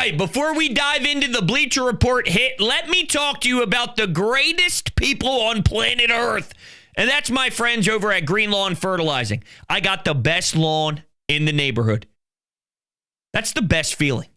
right, before we dive into the Bleacher Report hit, let me talk to you about the greatest people on planet Earth. And that's my friends over at Green Lawn Fertilizing. I got the best lawn in the neighborhood. That's the best feeling.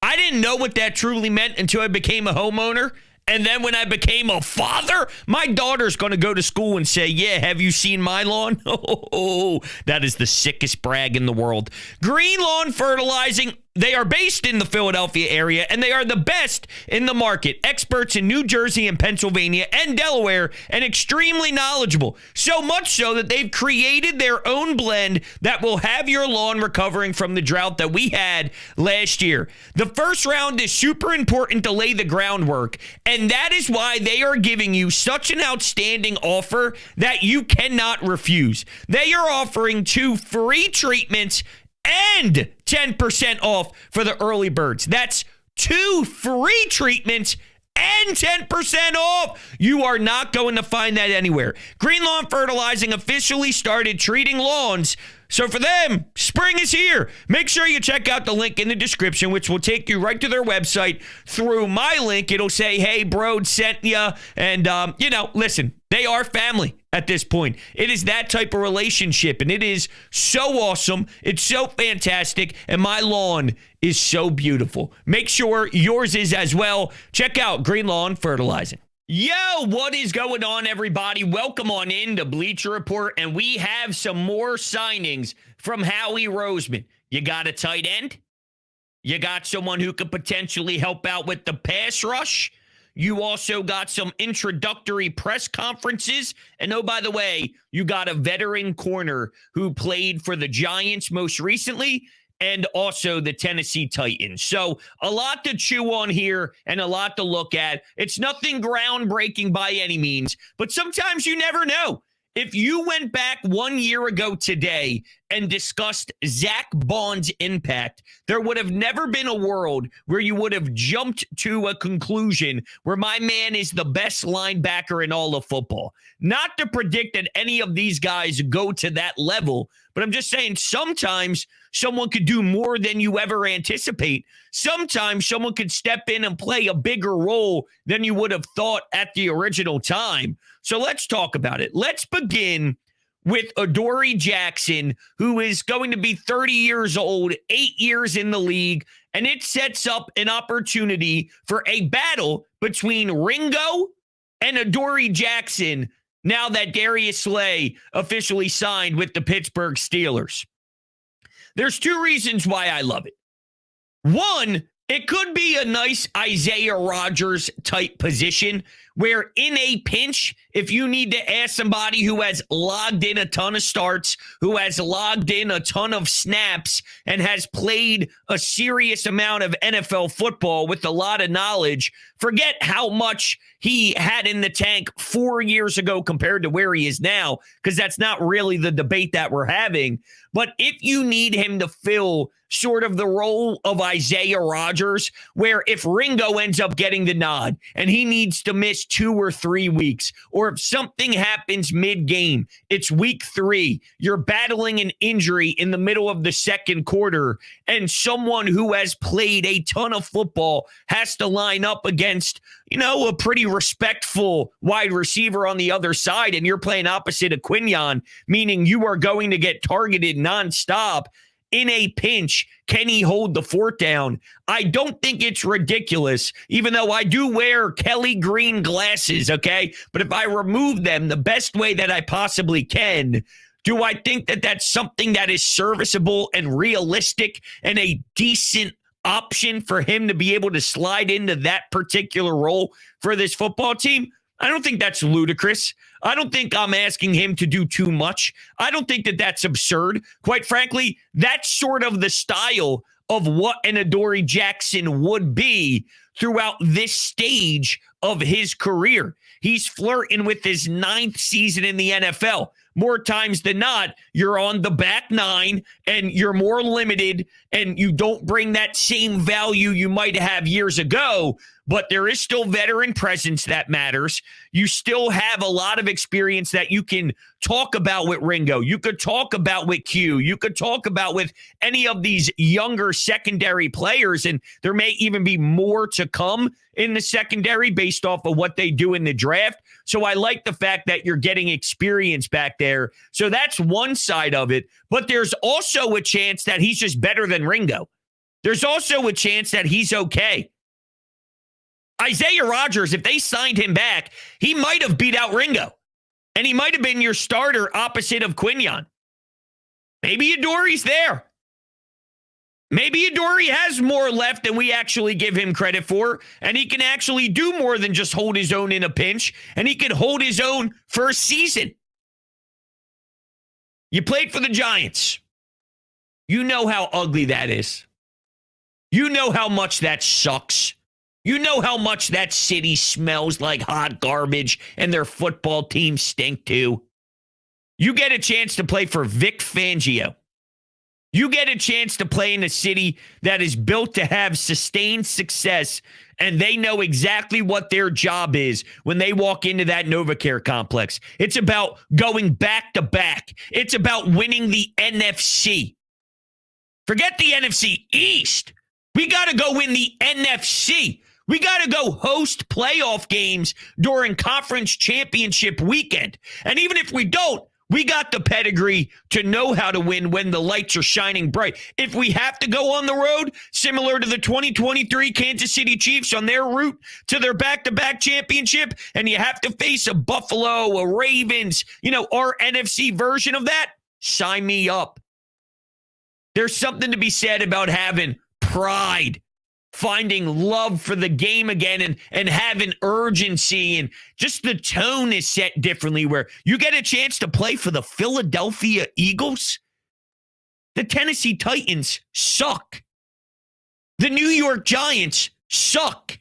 I didn't know what that truly meant until I became a homeowner. And then when I became a father, my daughter's going to go to school and say, yeah, have you seen my lawn? Oh, that is the sickest brag in the world. Green Lawn Fertilizing, they are based in the Philadelphia area, and they are the best in the market. Experts in New Jersey and Pennsylvania and Delaware, and extremely knowledgeable. So much so that they've created their own blend that will have your lawn recovering from the drought that we had last year. The first round is super important to lay the groundwork, and that is why they are giving you such an outstanding offer that you cannot refuse. They are offering 2 free treatments and 10% off for the early birds. That's 2 free treatments and 10% off. You are not going to find that anywhere. Green Lawn Fertilizing officially started treating lawns. So for them, spring is here. Make sure you check out the link in the description, which will take you right to their website. Through my link, it'll say, hey, Brodes sent you. And, listen, they are family at this point. It is that type of relationship, and it is so awesome. It's so fantastic, and my lawn is so beautiful. Make sure yours is as well. Check out Green Lawn Fertilizing. Yo, what is going on, everybody? Welcome on in to Bleacher Report, and we have some more signings from Howie Roseman. You got a tight end? You got someone who could potentially help out with the pass rush? You also got some introductory press conferences. And oh, by the way, you got a veteran corner who played for the Giants most recently and also the Tennessee Titans. So a lot to chew on here and a lot to look at. It's nothing groundbreaking by any means, but sometimes you never know. If you went back 1 year ago today and discussed Zach Bond's impact, there would have never been a world where you would have jumped to a conclusion where my man is the best linebacker in all of football. Not to predict that any of these guys go to that level, but I'm just saying sometimes someone could do more than you ever anticipate. Sometimes someone could step in and play a bigger role than you would have thought at the original time. So let's talk about it. Let's begin with Adoree Jackson, who is going to be 30 years old, 8 years in the league, and it sets up an opportunity for a battle between Ringo and Adoree Jackson now that Darius Slay officially signed with the Pittsburgh Steelers. There's 2 reasons why I love it. One, it could be a nice Isaiah Rodgers type position where in a pinch, if you need to ask somebody who has logged in a ton of starts, who has logged in a ton of snaps, and has played a serious amount of NFL football with a lot of knowledge, forget how much he had in the tank 4 years ago compared to where he is now, because that's not really the debate that we're having. But if you need him to fill sort of the role of Isaiah Rodgers, where if Ringo ends up getting the nod and he needs to miss 2 or 3 weeks, or if something happens mid-game, it's week 3, you're battling an injury in the middle of the second quarter, and someone who has played a ton of football has to line up against, a pretty respectful wide receiver on the other side, and you're playing opposite of Kenyon, meaning you are going to get targeted nonstop. In a pinch, can he hold the fort down? I don't think it's ridiculous, even though I do wear Kelly green glasses, okay? But if I remove them the best way that I possibly can, do I think that that's something that is serviceable and realistic and a decent option for him to be able to slide into that particular role for this football team? I don't think that's ludicrous. I don't think I'm asking him to do too much. I don't think that that's absurd. Quite frankly, that's sort of the style of what an Adoree Jackson would be throughout this stage of his career. He's flirting with his 9th season in the NFL. More times than not, you're on the back 9 and you're more limited and you don't bring that same value you might have years ago. but there is still veteran presence that matters. You still have a lot of experience that you can talk about with Ringo. You could talk about with Q. You could talk about with any of these younger secondary players, and there may even be more to come in the secondary based off of what they do in the draft. So I like the fact that you're getting experience back there. So that's one side of it. But there's also a chance that he's just better than Ringo. There's also a chance that he's okay. Isaiah Rodgers, if they signed him back, he might have beat out Ringo. And he might have been your starter opposite of Kenyon. Maybe Adoree's there. Maybe Adoree has more left than we actually give him credit for, and he can actually do more than just hold his own in a pinch, and he can hold his own for a season. You played for the Giants. You know how ugly that is. You know how much that sucks. You know how much that city smells like hot garbage, and their football team stink too. You get a chance to play for Vic Fangio. You get a chance to play in a city that is built to have sustained success, and they know exactly what their job is when they walk into that NovaCare complex. It's about going back to back. It's about winning the NFC. Forget the NFC East. We got to go win the NFC. We got to go host playoff games during conference championship weekend. And even if we don't, we got the pedigree to know how to win when the lights are shining bright. If we have to go on the road, similar to the 2023 Kansas City Chiefs on their route to their back-to-back championship, and you have to face a Buffalo, a Ravens, our NFC version of that, sign me up. There's something to be said about having pride, finding love for the game again, and having urgency, and just the tone is set differently where you get a chance to play for the Philadelphia Eagles. The Tennessee Titans suck. The New York Giants suck.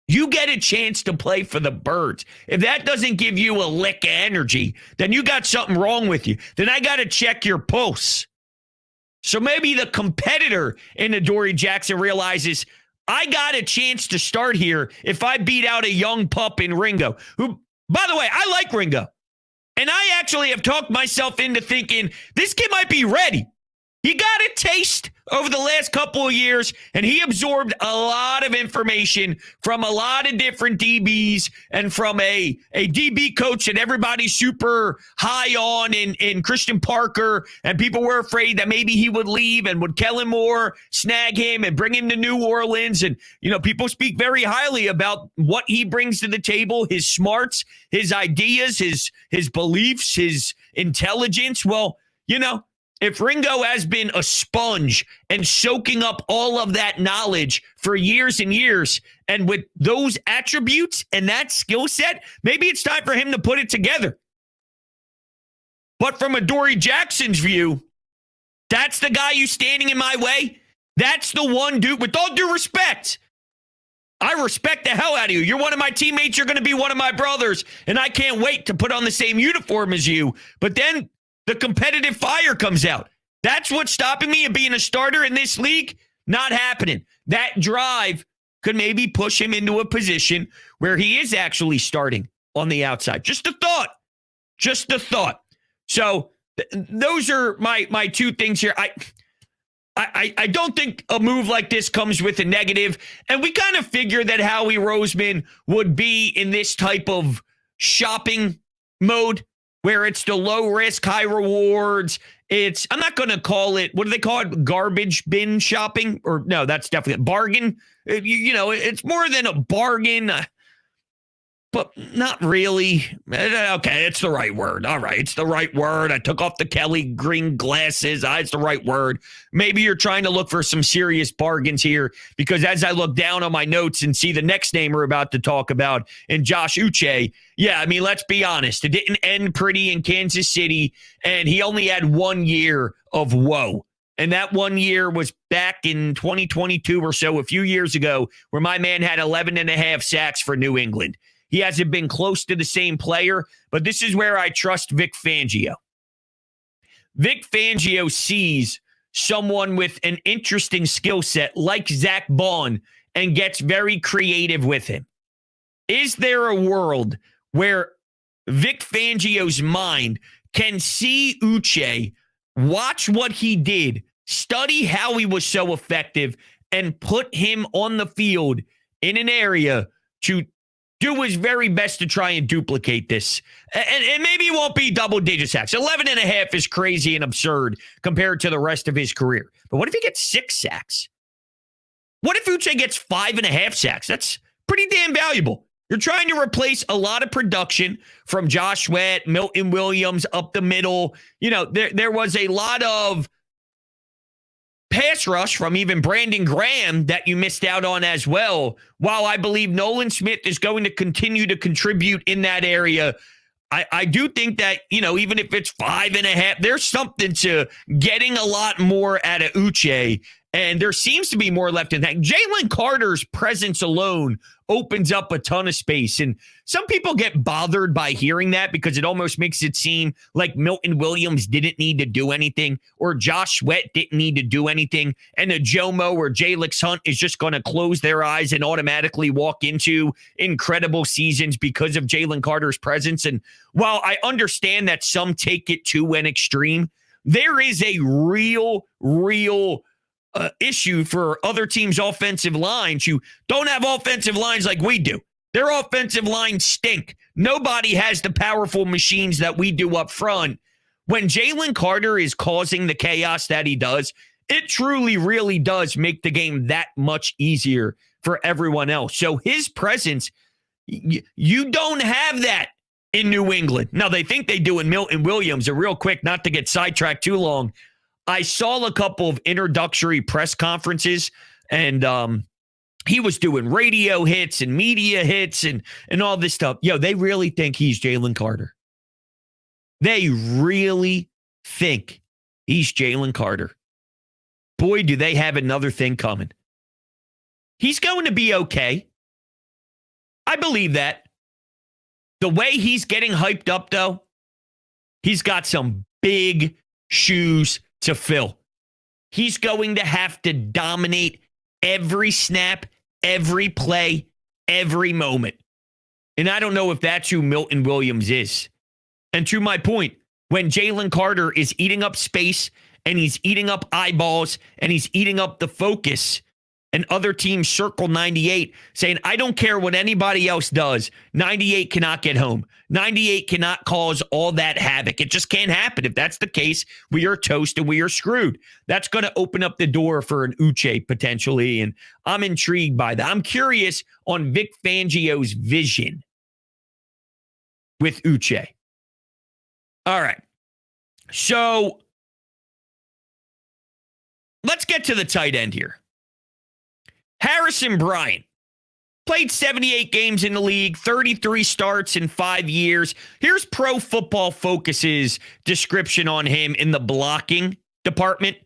You get a chance to play for the Birds. If that doesn't give you a lick of energy, then you got something wrong with you. Then I got to check your pulse. So maybe the competitor in Adoree Jackson realizes, I got a chance to start here if I beat out a young pup in Ringo, who, by the way, I like Ringo. And I actually have talked myself into thinking this kid might be ready. He got a taste over the last couple of years, and he absorbed a lot of information from a lot of different DBs and from a DB coach that everybody's super high on in Christian Parker, and people were afraid that maybe he would leave, and would Kellen Moore snag him and bring him to New Orleans. And, people speak very highly about what he brings to the table, his smarts, his ideas, his beliefs, his intelligence. Well, if Ringo has been a sponge and soaking up all of that knowledge for years and years, and with those attributes and that skill set, maybe it's time for him to put it together. But from Adoree Jackson's view, that's the guy who's standing in my way. That's the one dude, with all due respect, I respect the hell out of you. You're one of my teammates. You're going to be one of my brothers, and I can't wait to put on the same uniform as you. But then the competitive fire comes out. That's what's stopping me of being a starter in this league. Not happening. That drive could maybe push him into a position where he is actually starting on the outside. Just a thought. Just a thought. So those are my two things here. I don't think a move like this comes with a negative. And we kind of figured that Howie Roseman would be in this type of shopping mode, where it's the low risk, high rewards. I'm not going to call it, what do they call it? Garbage bin shopping? Or no, that's definitely a bargain. It's more than a bargain, but not really. Okay, it's the right word. All right, it's the right word. I took off the Kelly green glasses. It's the right word. Maybe you're trying to look for some serious bargains here, because as I look down on my notes and see the next name we're about to talk about in Josh Uche, yeah, let's be honest. It didn't end pretty in Kansas City, and he only had 1 year of woe. And that 1 year was back in 2022 or so, a few years ago, where my man had 11 and a half sacks for New England. He hasn't been close to the same player, but this is where I trust Vic Fangio. Vic Fangio sees someone with an interesting skill set like Zach Bond and gets very creative with him. Is there a world where Vic Fangio's mind can see Uche, watch what he did, study how he was so effective, and put him on the field in an area to do his very best to try and duplicate this? And maybe it won't be double-digit sacks. 11 and a half is crazy and absurd compared to the rest of his career. But what if he gets 6 sacks? What if Uche gets 5.5 sacks? That's pretty damn valuable. You're trying to replace a lot of production from Josh Sweat, Milton Williams up the middle. You know, there was a lot of pass rush from even Brandon Graham that you missed out on as well. While I believe Nolan Smith is going to continue to contribute in that area, I do think that, you know, even if it's 5.5, there's something to getting a lot more out of Uche. And there seems to be more left in that. Jalen Carter's presence alone opens up a ton of space. And some people get bothered by hearing that because it almost makes it seem like Milton Williams didn't need to do anything or Josh Sweat didn't need to do anything. And a Jomo or Jalix Hunt is just going to close their eyes and automatically walk into incredible seasons because of Jalen Carter's presence. And while I understand that some take it to an extreme, there is a real issue for other teams' offensive lines who don't have offensive lines like we do. Their offensive lines stink. Nobody has the powerful machines that we do up front. When Jalen Carter is causing the chaos that he does, it truly, really does make the game that much easier for everyone else. So his presence, you don't have that in New England. Now, they think they do in Milton Williams. And real quick, not to get sidetracked too long, I saw a couple of introductory press conferences, and he was doing radio hits and media hits and all this stuff. Yo, they really think he's Jalen Carter. They really think he's Jalen Carter. Boy, do they have another thing coming. He's going to be okay. I believe that. The way he's getting hyped up, though, he's got some big shoes to fill. He's going to have to dominate every snap, every play, every moment. And I don't know if that's who Milton Williams is. And to my point, when Jalen Carter is eating up space and he's eating up eyeballs and he's eating up the focus, and other teams circle 98 saying, I don't care what anybody else does. 98 cannot get home. 98 cannot cause all that havoc. It just can't happen. If that's the case, we are toast and we are screwed. That's going to open up the door for an Uche potentially. And I'm intrigued by that. I'm curious on Vic Fangio's vision with Uche. All right. So let's get to the tight end here. Harrison Bryant played 78 games in the league, 33 starts in 5 years. Here's Pro Football Focus's description on him in the blocking department.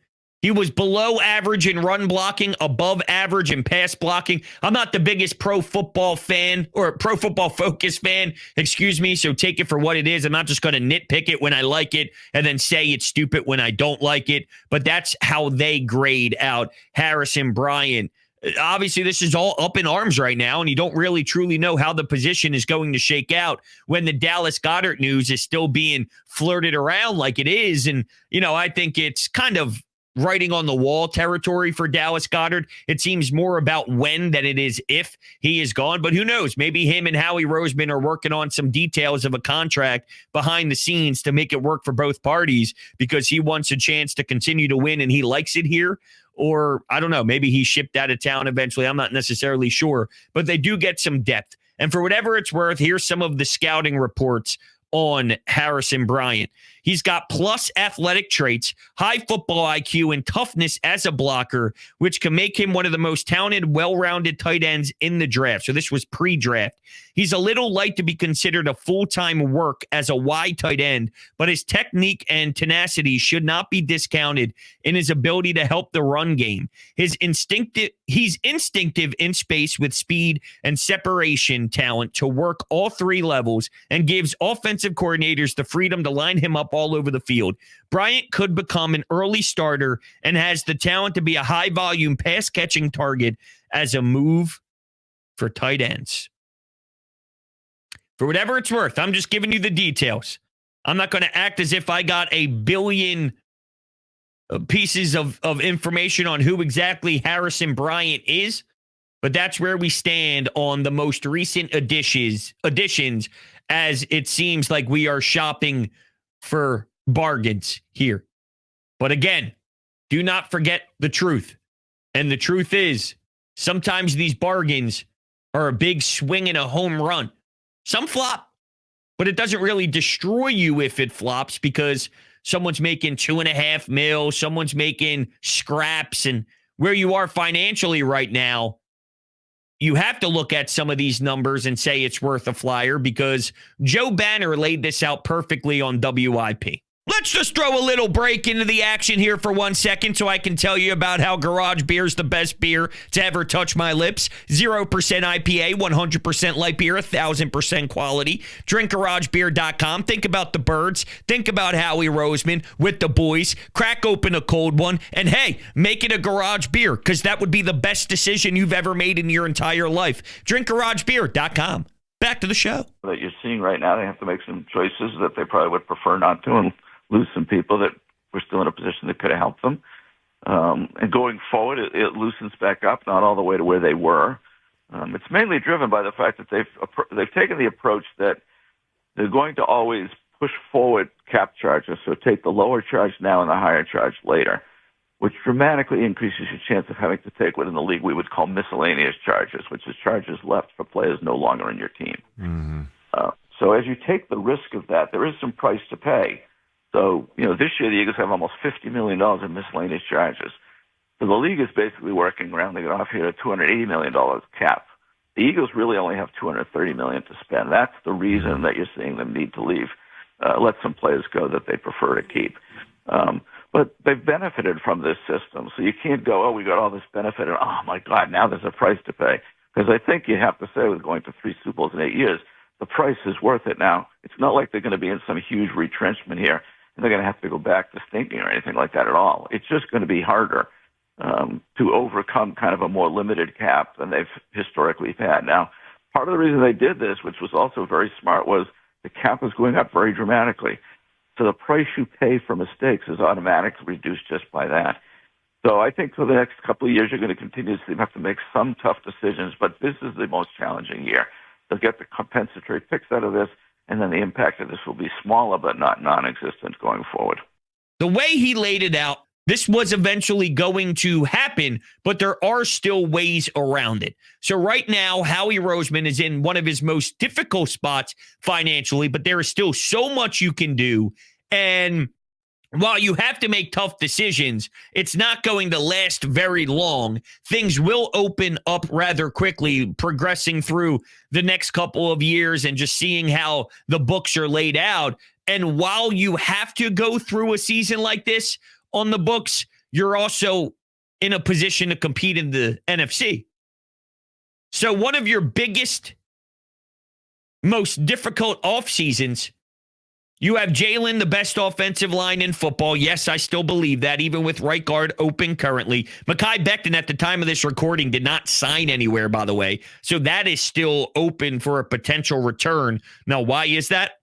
He was below average in run blocking, above average in pass blocking. I'm not the biggest Pro Football fan or Pro Football Focus fan, excuse me, so take it for what it is. I'm not just going to nitpick it when I like it and then say it's stupid when I don't like it, but that's how they grade out Harrison Bryant. Obviously, this is all up in arms right now, and you don't really truly know how the position is going to shake out when the Dallas Goedert news is still being flirted around like it is. And, you know, I think it's kind of writing on the wall territory for Dallas Goedert. It seems more about when than it is if he is gone. But who knows? Maybe him and Howie Roseman are working on some details of a contract behind the scenes to make it work for both parties because he wants a chance to continue to win and he likes it here. Or, I don't know, maybe he's shipped out of town eventually. I'm not necessarily sure. But they do get some depth. And for whatever it's worth, here's some of the scouting reports on Harrison Bryant. He's got plus athletic traits, high football IQ, and toughness as a blocker, which can make him one of the most talented, well-rounded tight ends in the draft. So this was pre-draft. He's a little light to be considered a full-time work as a wide tight end, but his technique and tenacity should not be discounted in his ability to help the run game. He's instinctive in space with speed and separation talent to work all three levels and gives offensive coordinators the freedom to line him up up all over the field. Bryant could become an early starter and has the talent to be a high-volume pass-catching target as a move for tight ends. For whatever it's worth, I'm just giving you the details. I'm not going to act as if I got a billion pieces of information on who exactly Harrison Bryant is, but that's where we stand on the most recent additions, as it seems like we are shopping for bargains here. But again, do not forget the truth. And the truth is, sometimes these bargains are a big swing and a home run. Some flop, but it doesn't really destroy you if it flops, because someone's making $2.5 million, someone's making scraps, and where you are financially right now, you have to look at some of these numbers and say it's worth a flyer, because Joe Banner laid this out perfectly on WIP. Let's just throw a little break into the action here for 1 second so I can tell you about how Garage Beer is the best beer to ever touch my lips. 0% IPA, 100% light beer, 1,000% quality. DrinkGarageBeer.com. Think about the birds. Think about Howie Roseman with the boys. Crack open a cold one. And hey, make it a garage beer, because that would be the best decision you've ever made in your entire life. DrinkGarageBeer.com. Back to the show. That you're seeing right now, they have to make some choices that they probably would prefer not to, and lose some people that were still in a position that could have helped them. And going forward, it loosens back up, not all the way to where they were. It's mainly driven by the fact that they've taken the approach that they're going to always push forward cap charges, so take the lower charge now and the higher charge later, which dramatically increases your chance of having to take what in the league we would call miscellaneous charges, which is charges left for players no longer in your team. Mm-hmm. So as you take the risk of that, there is some price to pay. So, this year the Eagles have almost $50 million in miscellaneous charges. So the league is basically working around to get off here at $280 million cap. The Eagles really only have $230 million to spend. That's the reason that you're seeing them need to leave, let some players go that they prefer to keep. But they've benefited from this system. So you can't go, we got all this benefit, and oh my God, now there's a price to pay. Because I think you have to say, with going to 3 Super Bowls in 8 years, the price is worth it now. It's not like they're going to be in some huge retrenchment here, and they're going to have to go back to thinking or anything like that at all. It's just going to be harder to overcome kind of a more limited cap than they've historically had. Now, part of the reason they did this, which was also very smart, was the cap was going up very dramatically. So the price you pay for mistakes is automatically reduced just by that. So I think for the next couple of years, you're going to continue to have to make some tough decisions, but this is the most challenging year. They'll get the compensatory picks out of this, and then the impact of this will be smaller but not non-existent going forward. The way he laid it out, this was eventually going to happen, but there are still ways around it. So right now, Howie Roseman is in one of his most difficult spots financially, but there is still so much you can do. And while you have to make tough decisions, it's not going to last very long. Things will open up rather quickly, progressing through the next couple of years and just seeing how the books are laid out. And while you have to go through a season like this on the books, you're also in a position to compete in the NFC. So one of your biggest, most difficult off seasons, you have Jalen, the best offensive line in football. Yes, I still believe that, even with right guard open currently. Mekhi Becton, at the time of this recording, did not sign anywhere, by the way. So that is still open for a potential return. Now, why is that?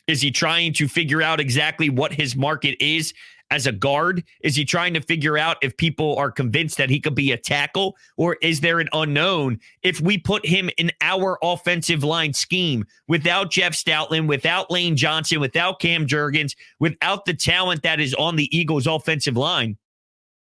Is he trying to figure out exactly what his market is as a guard? Is he trying to figure out if people are convinced that he could be a tackle? Or is there an unknown if we put him in our offensive line scheme without Jeff Stoutland, without Lane Johnson, without Cam Jurgens, without the talent that is on the Eagles offensive line?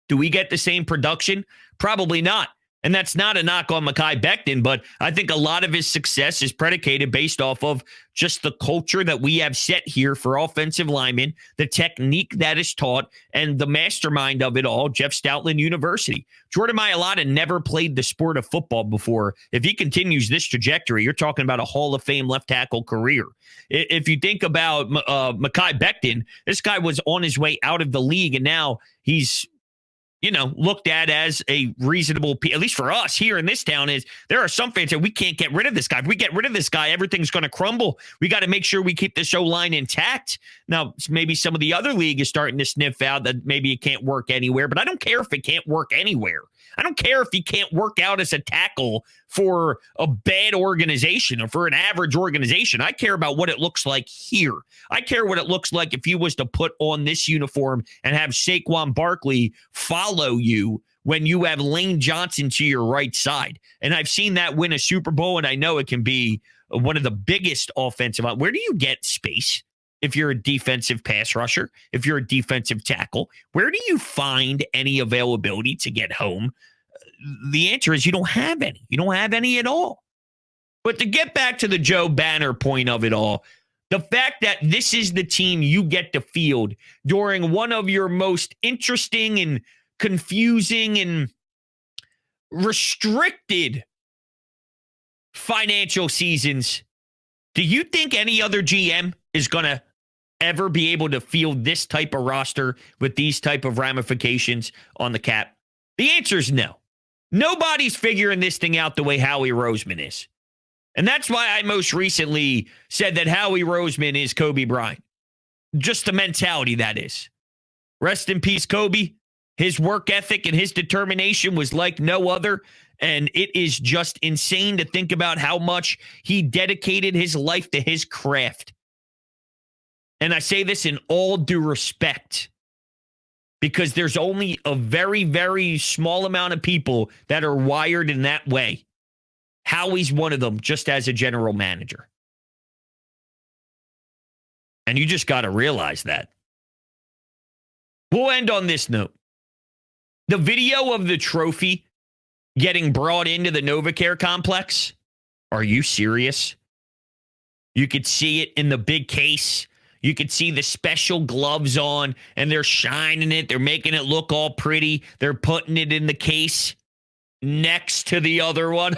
Do we get the same production? Probably not. And that's not a knock on Mekhi Becton, but I think a lot of his success is predicated based off of just the culture that we have set here for offensive linemen, the technique that is taught, and the mastermind of it all, Jeff Stoutland University. Jordan Mailata never played the sport of football before. If he continues this trajectory, you're talking about a Hall of Fame left tackle career. If you think about Mekhi Becton, this guy was on his way out of the league, and now he's looked at as a reasonable, at least for us here in this town, is there are some fans that we can't get rid of this guy. If we get rid of this guy, everything's going to crumble. We got to make sure we keep the show line intact. Now, maybe some of the other league is starting to sniff out that maybe it can't work anywhere, but I don't care if it can't work anywhere. I don't care if he can't work out as a tackle for a bad organization or for an average organization. I care about what it looks like here. I care what it looks like if he was to put on this uniform and have Saquon Barkley follow you when you have Lane Johnson to your right side. And I've seen that win a Super Bowl, and I know it can be one of the biggest offensive. Where do you get space? If you're a defensive pass rusher, if you're a defensive tackle, where do you find any availability to get home? The answer is you don't have any. You don't have any at all. But to get back to the Joe Banner point of it all, the fact that this is the team you get to field during one of your most interesting and confusing and restricted financial seasons, do you think any other GM is going to ever be able to field this type of roster with these type of ramifications on the cap? The answer is no. Nobody's figuring this thing out the way Howie Roseman is. And that's why I most recently said that Howie Roseman is Kobe Bryant. Just the mentality that is. Rest in peace, Kobe. His work ethic and his determination was like no other. And it is just insane to think about how much he dedicated his life to his craft. And I say this in all due respect, because there's only a very, very small amount of people that are wired in that way. Howie's one of them, just as a general manager. And you just got to realize that. We'll end on this note. The video of the trophy getting brought into the NovaCare complex, are you serious? You could see it in the big case. You could see the special gloves on, and they're shining it. They're making it look all pretty. They're putting it in the case next to the other one.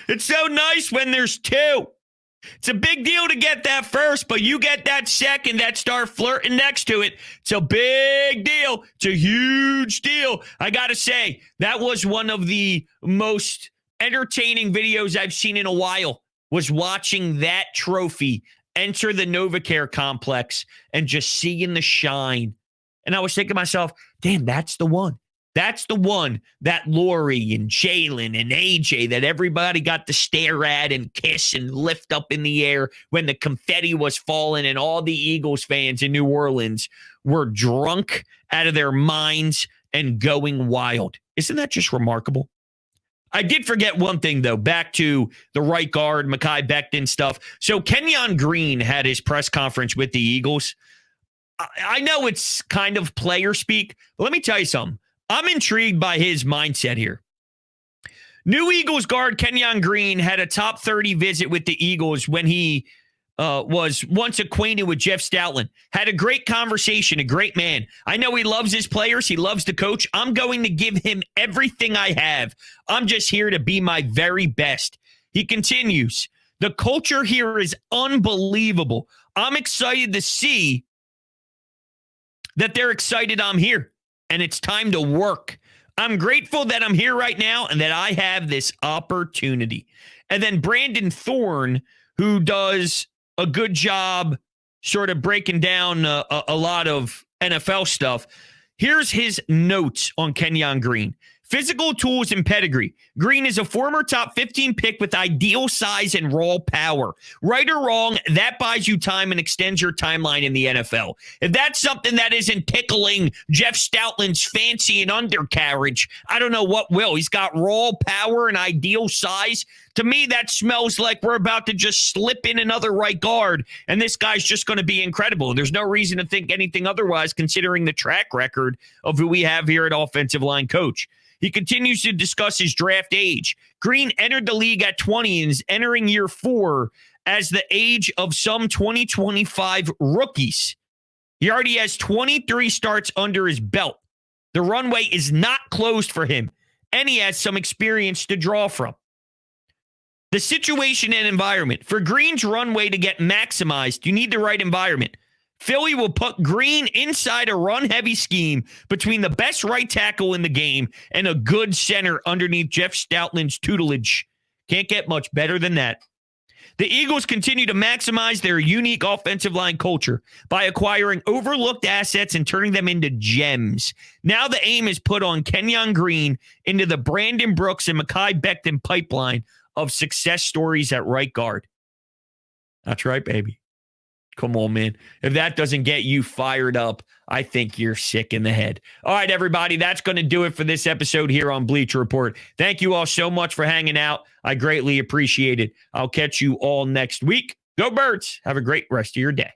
It's so nice when there's two. It's a big deal to get that first, but you get that second that start flirting next to it. It's a big deal. It's a huge deal. I got to say, that was one of the most entertaining videos I've seen in a while, was watching that trophy enter the NovaCare complex and just seeing the shine. And I was thinking to myself, damn, that's the one. That's the one that Lori and Jalen and AJ that everybody got to stare at and kiss and lift up in the air when the confetti was falling and all the Eagles fans in New Orleans were drunk out of their minds and going wild. Isn't that just remarkable? I did forget one thing, though, back to the right guard, Mekhi Becton stuff. So Kenyon Green had his press conference with the Eagles. I know it's kind of player speak, but let me tell you something. I'm intrigued by his mindset here. New Eagles guard Kenyon Green had a top 30 visit with the Eagles when he was once acquainted with Jeff Stoutland. Had a great conversation, a great man. I know he loves his players. He loves the coach. I'm going to give him everything I have. I'm just here to be my very best. He continues, the culture here is unbelievable. I'm excited to see that they're excited I'm here. And it's time to work. I'm grateful that I'm here right now and that I have this opportunity. And then Brandon Thorne, who does a good job sort of breaking down a lot of NFL stuff. Here's his notes on Kenyon Green. Physical tools and pedigree. Green is a former top 15 pick with ideal size and raw power. Right or wrong, that buys you time and extends your timeline in the NFL. If that's something that isn't tickling Jeff Stoutland's fancy and undercarriage, I don't know what will. He's got raw power and ideal size. To me, that smells like we're about to just slip in another right guard, and this guy's just going to be incredible. There's no reason to think anything otherwise, considering the track record of who we have here at offensive line coach. He continues to discuss his draft age. Green entered the league at 20 and is entering year 4 as the age of some 2025 rookies. He already has 23 starts under his belt. The runway is not closed for him, and he has some experience to draw from. The situation and environment. For Green's runway to get maximized, you need the right environment. Philly will put Green inside a run-heavy scheme between the best right tackle in the game and a good center underneath Jeff Stoutland's tutelage. Can't get much better than that. The Eagles continue to maximize their unique offensive line culture by acquiring overlooked assets and turning them into gems. Now the aim is put on Kenyon Green into the Brandon Brooks and Mekhi Becton pipeline of success stories at right guard. That's right, baby. Come on, man. If that doesn't get you fired up, I think you're sick in the head. All right, everybody, that's going to do it for this episode here on Bleacher Report. Thank you all so much for hanging out. I greatly appreciate it. I'll catch you all next week. Go Birds. Have a great rest of your day.